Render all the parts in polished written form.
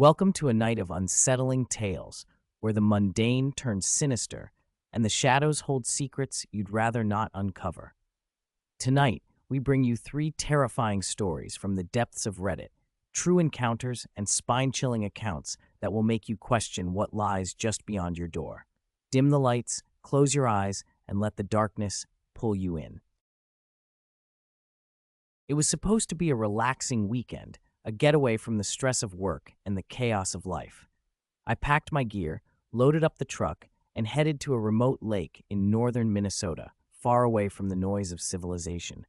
Welcome to a night of unsettling tales, where the mundane turns sinister and the shadows hold secrets you'd rather not uncover. Tonight, we bring you three terrifying stories from the depths of Reddit, true encounters and spine-chilling accounts that will make you question what lies just beyond your door. Dim the lights, close your eyes, and let the darkness pull you in. It was supposed to be a relaxing weekend, a getaway from the stress of work and the chaos of life. I packed my gear, loaded up the truck, and headed to a remote lake in northern Minnesota, far away from the noise of civilization.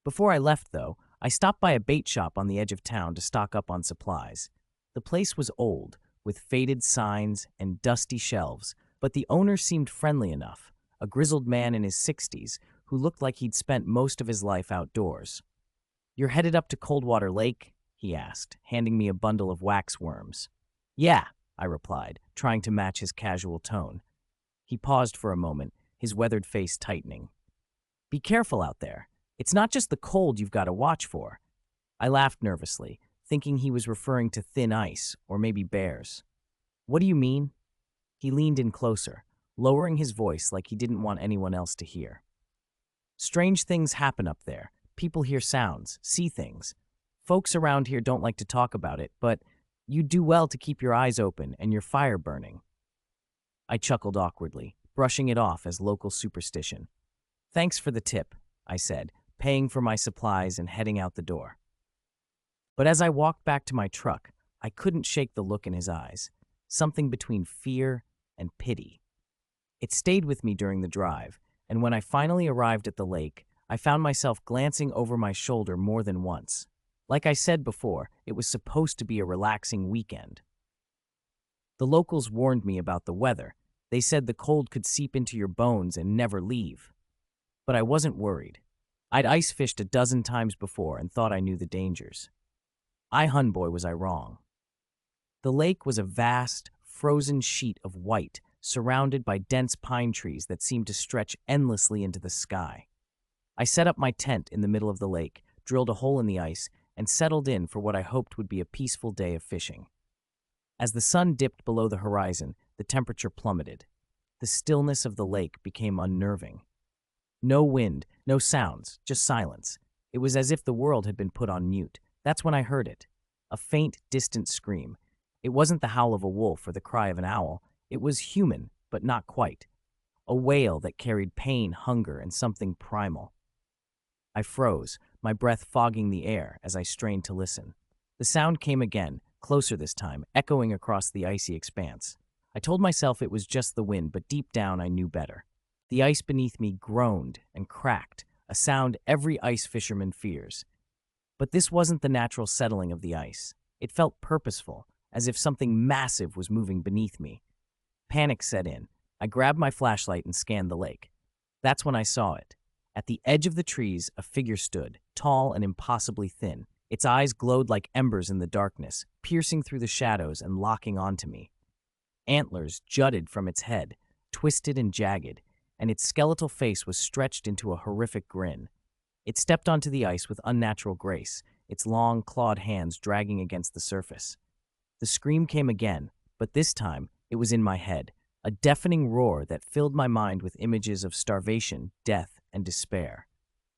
Before I left, though, I stopped by a bait shop on the edge of town to stock up on supplies. The place was old, with faded signs and dusty shelves, but the owner seemed friendly enough, a grizzled man in his 60s who looked like he'd spent most of his life outdoors. "You're headed up to Coldwater Lake?" he asked, handing me a bundle of wax worms. "Yeah," I replied, trying to match his casual tone. He paused for a moment, his weathered face tightening. "Be careful out there. It's not just the cold you've got to watch for." I laughed nervously, thinking he was referring to thin ice or maybe bears. "What do you mean?" He leaned in closer, lowering his voice like he didn't want anyone else to hear. "Strange things happen up there. People hear sounds, see things. Folks around here don't like to talk about it, but you do well to keep your eyes open and your fire burning." I chuckled awkwardly, brushing it off as local superstition. "Thanks for the tip," I said, paying for my supplies and heading out the door. But as I walked back to my truck, I couldn't shake the look in his eyes, something between fear and pity. It stayed with me during the drive, and when I finally arrived at the lake, I found myself glancing over my shoulder more than once. Like I said before, it was supposed to be a relaxing weekend. The locals warned me about the weather. They said the cold could seep into your bones and never leave. But I wasn't worried. I'd ice fished a dozen times before and thought I knew the dangers. Boy, was I wrong. The lake was a vast, frozen sheet of white, surrounded by dense pine trees that seemed to stretch endlessly into the sky. I set up my tent in the middle of the lake, drilled a hole in the ice, and settled in for what I hoped would be a peaceful day of fishing. As the sun dipped below the horizon, the temperature plummeted. The stillness of the lake became unnerving. No wind, no sounds, just silence. It was as if the world had been put on mute. That's when I heard it. A faint, distant scream. It wasn't the howl of a wolf or the cry of an owl. It was human, but not quite. A wail that carried pain, hunger, and something primal. I froze, my breath fogging the air as I strained to listen. The sound came again, closer this time, echoing across the icy expanse. I told myself it was just the wind, but deep down I knew better. The ice beneath me groaned and cracked, a sound every ice fisherman fears. But this wasn't the natural settling of the ice. It felt purposeful, as if something massive was moving beneath me. Panic set in. I grabbed my flashlight and scanned the lake. That's when I saw it. At the edge of the trees, a figure stood, tall and impossibly thin. Its eyes glowed like embers in the darkness, piercing through the shadows and locking onto me. Antlers jutted from its head, twisted and jagged, and its skeletal face was stretched into a horrific grin. It stepped onto the ice with unnatural grace, its long, clawed hands dragging against the surface. The scream came again, but this time it was in my head, a deafening roar that filled my mind with images of starvation, death, and despair.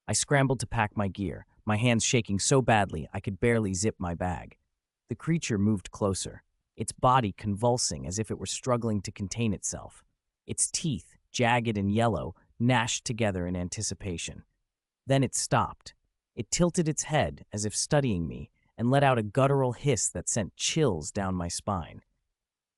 I scrambled to pack my gear, my hands shaking so badly I could barely zip my bag. The creature moved closer, its body convulsing as if it were struggling to contain itself. Its teeth, jagged and yellow, gnashed together in anticipation. Then it stopped. It tilted its head as if studying me and let out a guttural hiss that sent chills down my spine.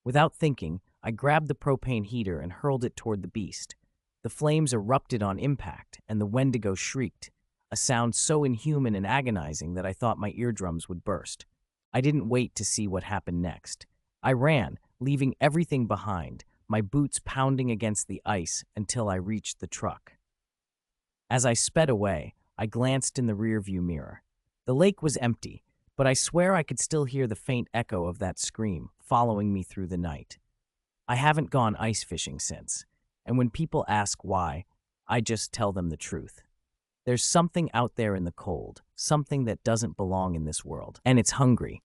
Without thinking, I grabbed the propane heater and hurled it toward the beast. The flames erupted on impact, and the Wendigo shrieked, a sound so inhuman and agonizing that I thought my eardrums would burst. I didn't wait to see what happened next. I ran, leaving everything behind, my boots pounding against the ice until I reached the truck. As I sped away, I glanced in the rearview mirror. The lake was empty, but I swear I could still hear the faint echo of that scream following me through the night. I haven't gone ice fishing since, and when people ask why, I just tell them the truth. There's something out there in the cold, something that doesn't belong in this world, and it's hungry.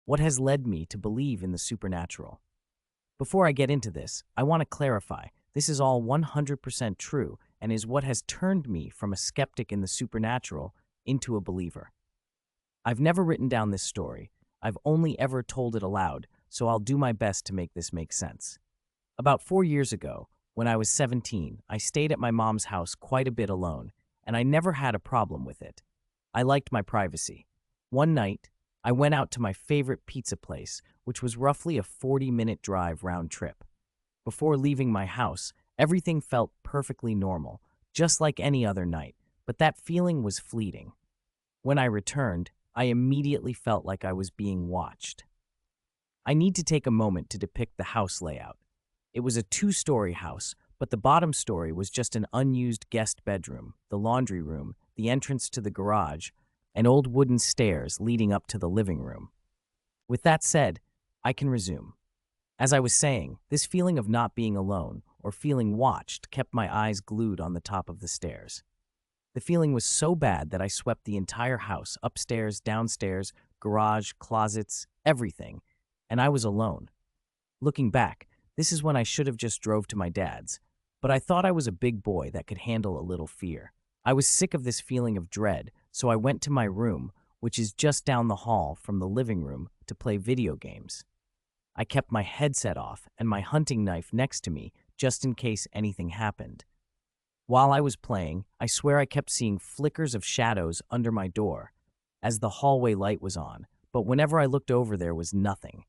What has led me to believe in the supernatural? Before I get into this, I want to clarify this is all 100% true and is what has turned me from a skeptic in the supernatural into a believer. I've never written down this story. I've only ever told it aloud, so I'll do my best to make this make sense. About 4 years ago, when I was 17, I stayed at my mom's house quite a bit alone, and I never had a problem with it. I liked my privacy. One night, I went out to my favorite pizza place, which was roughly a 40-minute drive round trip. Before leaving my house, everything felt perfectly normal, just like any other night, but that feeling was fleeting. When I returned, I immediately felt like I was being watched. I need to take a moment to depict the house layout. It was a two-story house, but the bottom story was just an unused guest bedroom, the laundry room, the entrance to the garage, and old wooden stairs leading up to the living room. With that said, I can resume. As I was saying, this feeling of not being alone or feeling watched kept my eyes glued on the top of the stairs. The feeling was so bad that I swept the entire house, upstairs, downstairs, garage, closets, everything, and I was alone. Looking back, this is when I should have just drove to my dad's, but I thought I was a big boy that could handle a little fear. I was sick of this feeling of dread, so I went to my room, which is just down the hall from the living room, to play video games. I kept my headset off and my hunting knife next to me just in case anything happened. While I was playing, I swear I kept seeing flickers of shadows under my door as the hallway light was on, but whenever I looked over there was nothing.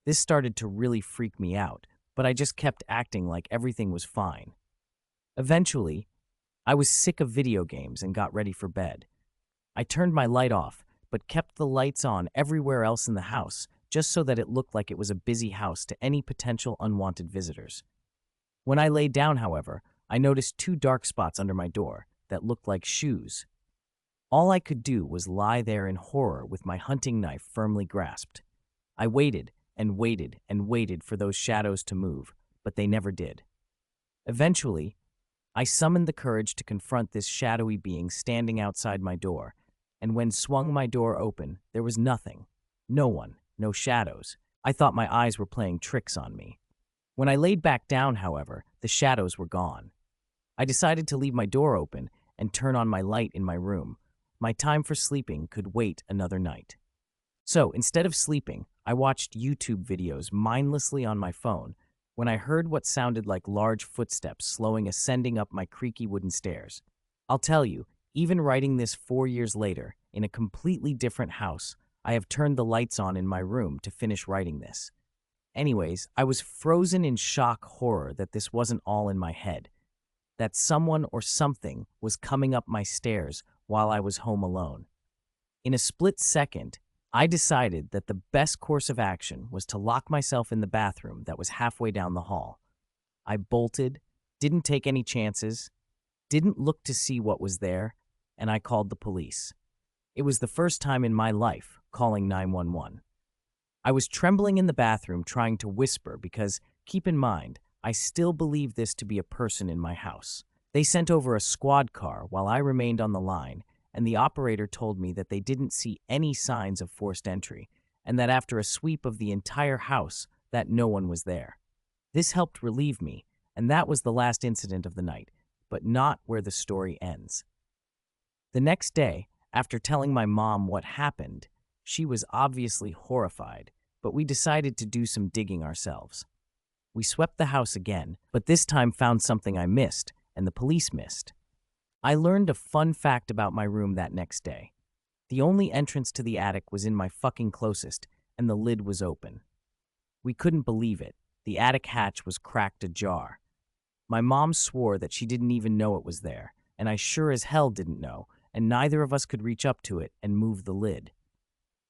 This started to really freak me out, but I just kept acting like everything was fine. Eventually, I was sick of video games and got ready for bed. I turned my light off, but kept the lights on everywhere else in the house, just so that it looked like it was a busy house to any potential unwanted visitors. When I lay down, however, I noticed two dark spots under my door that looked like shoes. All I could do was lie there in horror with my hunting knife firmly grasped. I waited and waited and waited for those shadows to move, but they never did. Eventually, I summoned the courage to confront this shadowy being standing outside my door, and when swung my door open, there was nothing. No one, no shadows. I thought my eyes were playing tricks on me. When I laid back down, however, the shadows were gone. I decided to leave my door open and turn on my light in my room. My time for sleeping could wait another night. So, instead of sleeping, I watched YouTube videos mindlessly on my phone when I heard what sounded like large footsteps slowing ascending up my creaky wooden stairs. I'll tell you, even writing this 4 years later, in a completely different house, I have turned the lights on in my room to finish writing this. Anyways, I was frozen in shock horror that this wasn't all in my head, that someone or something was coming up my stairs while I was home alone. In a split second, I decided that the best course of action was to lock myself in the bathroom that was halfway down the hall. I bolted, didn't take any chances, didn't look to see what was there, and I called the police. It was the first time in my life calling 911. I was trembling in the bathroom trying to whisper because, keep in mind, I still believe this to be a person in my house. They sent over a squad car while I remained on the line, and the operator told me that they didn't see any signs of forced entry, and that after a sweep of the entire house, that no one was there. This helped relieve me, and that was the last incident of the night, but not where the story ends. The next day, after telling my mom what happened, she was obviously horrified, but we decided to do some digging ourselves. We swept the house again, but this time found something I missed, and the police missed. I learned a fun fact about my room that next day. The only entrance to the attic was in my fucking closest, and the lid was open. We couldn't believe it. The attic hatch was cracked ajar. My mom swore that she didn't even know it was there, and I sure as hell didn't know, and neither of us could reach up to it and move the lid.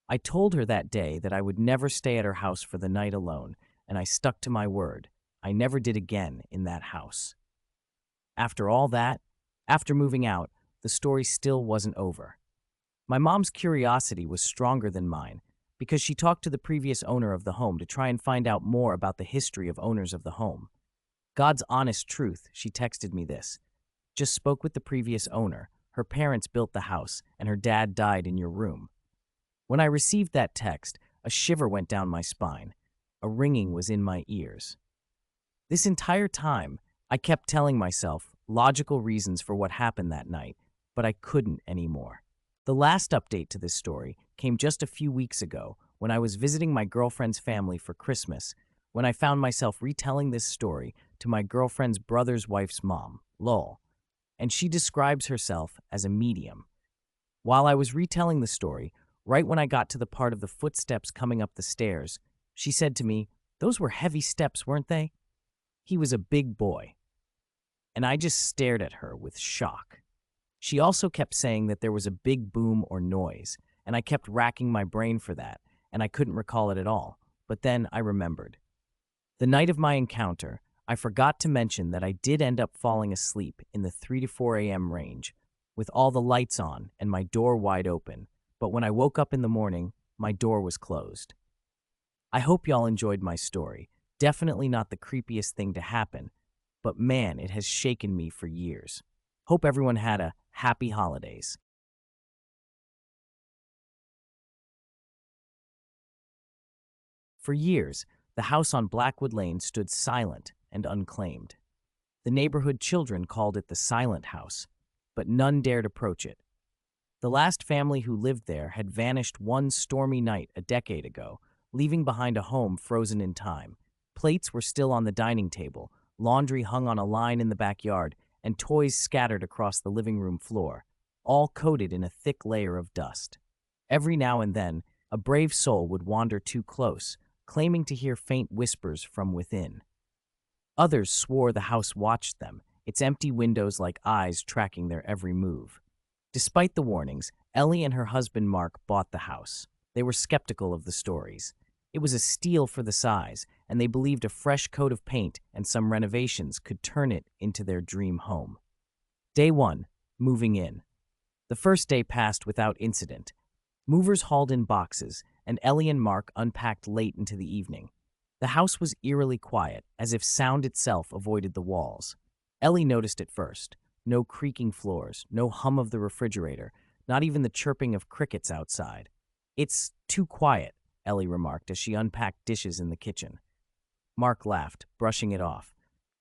I told her that day that I would never stay at her house for the night alone, and I stuck to my word. I never did again in that house. After all that, after moving out, the story still wasn't over. My mom's curiosity was stronger than mine because she talked to the previous owner of the home to try and find out more about the history of owners of the home. God's honest truth, she texted me this. Just spoke with the previous owner. Her parents built the house, and her dad died in your room. When I received that text, A shiver went down my spine. A ringing was in my ears. This entire time, I kept telling myself logical reasons for what happened that night, but I couldn't anymore. The last update to this story came just a few weeks ago when I was visiting my girlfriend's family for Christmas, when I found myself retelling this story to my girlfriend's brother's wife's mom, lol, and she describes herself as a medium. While I was retelling the story, right when I got to the part of the footsteps coming up the stairs, she said to me, "Those were heavy steps, weren't they?" He was a big boy, and I just stared at her with shock. She also kept saying that there was a big boom or noise, and I kept racking my brain for that, and I couldn't recall it at all. But then I remembered. The night of my encounter, I forgot to mention that I did end up falling asleep in the 3 to 4 a.m. range, with all the lights on and my door wide open, but when I woke up in the morning, my door was closed. I hope y'all enjoyed my story. Definitely not the creepiest thing to happen, but man, it has shaken me for years. Hope everyone had a happy holidays. For years, the house on Blackwood Lane stood silent and unclaimed. The neighborhood children called it the Silent House, but none dared approach it. The last family who lived there had vanished one stormy night a decade ago, leaving behind a home frozen in time. Plates were still on the dining table, laundry hung on a line in the backyard, and toys scattered across the living room floor, all coated in a thick layer of dust. Every now and then, a brave soul would wander too close, claiming to hear faint whispers from within. Others swore the house watched them, its empty windows like eyes tracking their every move. Despite the warnings, Ellie and her husband Mark bought the house. They were skeptical of the stories. It was a steal for the size, and they believed a fresh coat of paint and some renovations could turn it into their dream home. Day 1. Moving in. The first day passed without incident. Movers hauled in boxes, and Ellie and Mark unpacked late into the evening. The house was eerily quiet, as if sound itself avoided the walls. Ellie noticed it first. No creaking floors, no hum of the refrigerator, not even the chirping of crickets outside. "It's too quiet," Ellie remarked as she unpacked dishes in the kitchen. Mark laughed, brushing it off.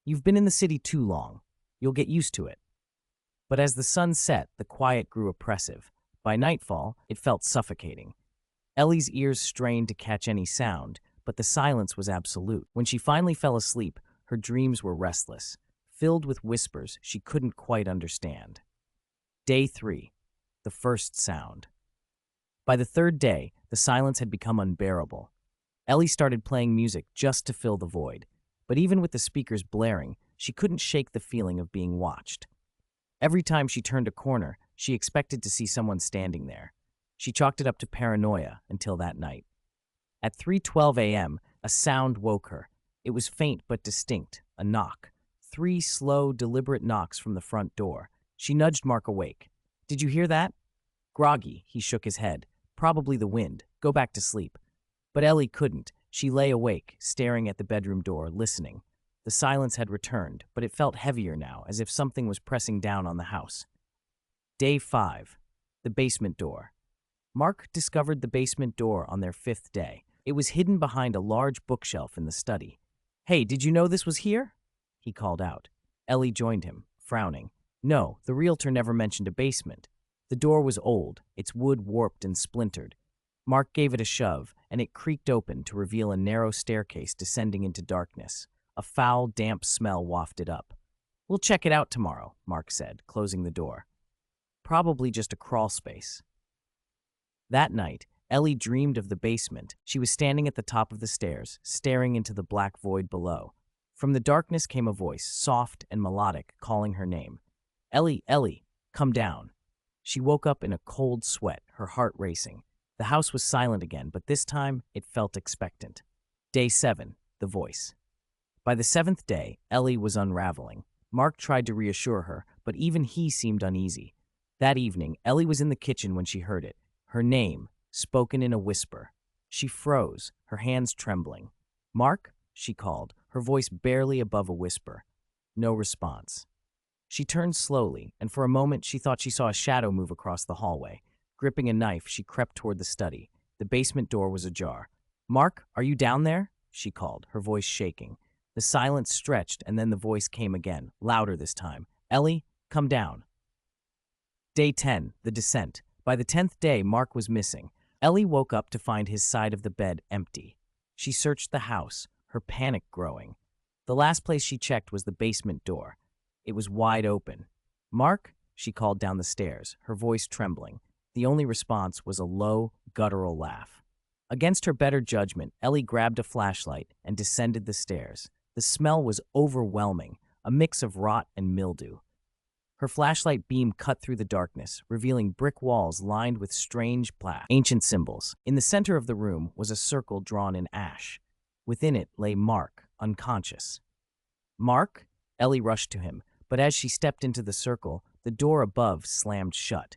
"You've been in the city too long. You'll get used to it." But as the sun set, the quiet grew oppressive. By nightfall, it felt suffocating. Ellie's ears strained to catch any sound, but the silence was absolute. When she finally fell asleep, her dreams were restless, filled with whispers she couldn't quite understand. Day 3. The first sound. By the third day, the silence had become unbearable. Ellie started playing music just to fill the void, but even with the speakers blaring, she couldn't shake the feeling of being watched. Every time she turned a corner, she expected to see someone standing there. She chalked it up to paranoia until that night. At 3:12 a.m., a sound woke her. It was faint but distinct, a knock. 3 slow, deliberate knocks from the front door. She nudged Mark awake. "Did you hear that?" Groggy, he shook his head. "Probably the wind. Go back to sleep." But Ellie couldn't. She lay awake, staring at the bedroom door, listening. The silence had returned, but it felt heavier now, as if something was pressing down on the house. Day 5. The basement door. Mark discovered the basement door on their 5th day. It was hidden behind a large bookshelf in the study. "Hey, did you know this was here?" he called out. Ellie joined him, frowning. No, the realtor never mentioned a basement. The door was old, its wood warped and splintered. Mark gave it a shove, and it creaked open to reveal a narrow staircase descending into darkness. A foul, damp smell wafted up. "We'll check it out tomorrow," Mark said, closing the door. Probably just a crawl space. That night, Ellie dreamed of the basement. She was standing at the top of the stairs, staring into the black void below. From the darkness came a voice, soft and melodic, calling her name. "Ellie, Ellie, come down." She woke up in a cold sweat, her heart racing. The house was silent again, but this time it felt expectant. Day 7. The voice. By the 7th day, Ellie was unraveling. Mark tried to reassure her, but even he seemed uneasy. That evening, Ellie was in the kitchen when she heard it. Her name, spoken in a whisper. She froze, her hands trembling. "Mark?" she called, her voice barely above a whisper. No response. She turned slowly, and for a moment she thought she saw a shadow move across the hallway. Gripping a knife, she crept toward the study. The basement door was ajar. "Mark, are you down there?" she called, her voice shaking. The silence stretched, and then the voice came again, louder this time. "Ellie, come down." Day 10, the descent. By the 10th day, Mark was missing. Ellie woke up to find his side of the bed empty. She searched the house, her panic growing. The last place she checked was the basement door. It was wide open. "Mark?" she called down the stairs, her voice trembling. The only response was a low, guttural laugh. Against her better judgment, Ellie grabbed a flashlight and descended the stairs. The smell was overwhelming, a mix of rot and mildew. Her flashlight beam cut through the darkness, revealing brick walls lined with strange ancient symbols. In the center of the room was a circle drawn in ash. Within it lay Mark, unconscious. "Mark?" Ellie rushed to him, but as she stepped into the circle, the door above slammed shut.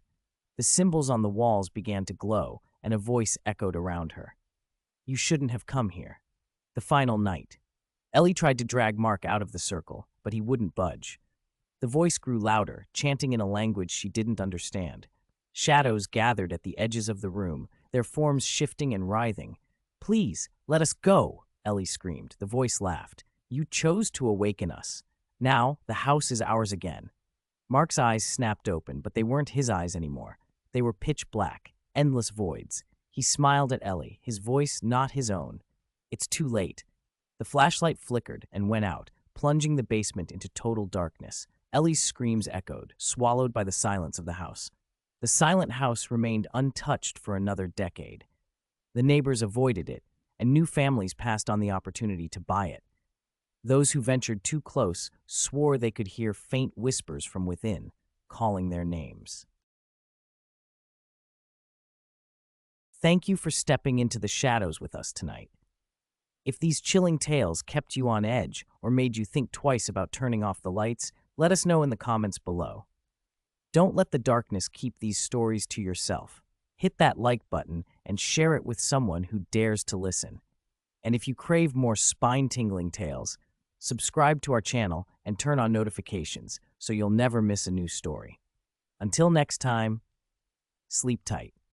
The symbols on the walls began to glow, and a voice echoed around her. "You shouldn't have come here." The final night. Ellie tried to drag Mark out of the circle, but he wouldn't budge. The voice grew louder, chanting in a language she didn't understand. Shadows gathered at the edges of the room, their forms shifting and writhing. "Please, let us go," Ellie screamed. The voice laughed. "You chose to awaken us. Now, the house is ours again." Mark's eyes snapped open, but they weren't his eyes anymore. They were pitch black, endless voids. He smiled at Ellie, his voice not his own. "It's too late." The flashlight flickered and went out, plunging the basement into total darkness. Ellie's screams echoed, swallowed by the silence of the house. The silent house remained untouched for another decade. The neighbors avoided it, and new families passed on the opportunity to buy it. Those who ventured too close swore they could hear faint whispers from within, calling their names. Thank you for stepping into the shadows with us tonight. If these chilling tales kept you on edge or made you think twice about turning off the lights, let us know in the comments below. Don't let the darkness keep these stories to yourself. Hit that like button and share it with someone who dares to listen. And if you crave more spine-tingling tales, subscribe to our channel and turn on notifications so you'll never miss a new story. Until next time, sleep tight.